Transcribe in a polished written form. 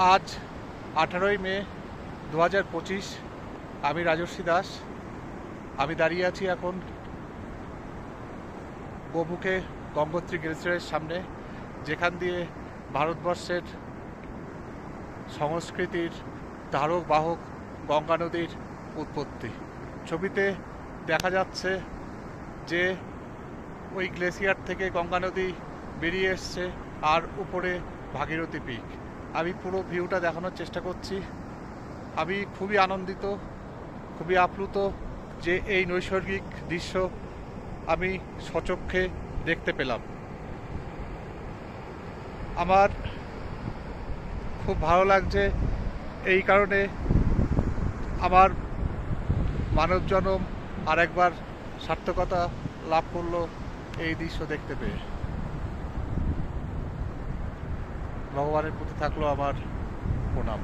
আজ 18ই মে 2025। আমি রাজর্ষি দাস। আমি দাঁড়িয়ে আছি এখন গোমুখে গঙ্গোত্রী গ্লেসিয়ারের সামনে, যেখান দিয়ে ভারতবর্ষের সংস্কৃতির ধারক বাহক গঙ্গা নদীর উৎপত্তি। ছবিতে দেখা যাচ্ছে যে ওই গ্লেসিয়ার থেকে গঙ্গা নদী বেরিয়ে এসছে, আর উপরে ভাগীরথী পিক। আমি পুরো ভিউটা দেখানোর চেষ্টা করছি। আমি খুবই আনন্দিত, খুবই আপ্লুত যে এই নৈসর্গিক দৃশ্য আমি স্বচক্ষে দেখতে পেলাম। আমার খুব ভালো লাগছে, এই কারণে আমার মানব জনম আর একবার সার্থকতা লাভ করলো এই দৃশ্য দেখতে পেয়ে। ভগবানের প্রতি থাকলো আমার প্রণাম।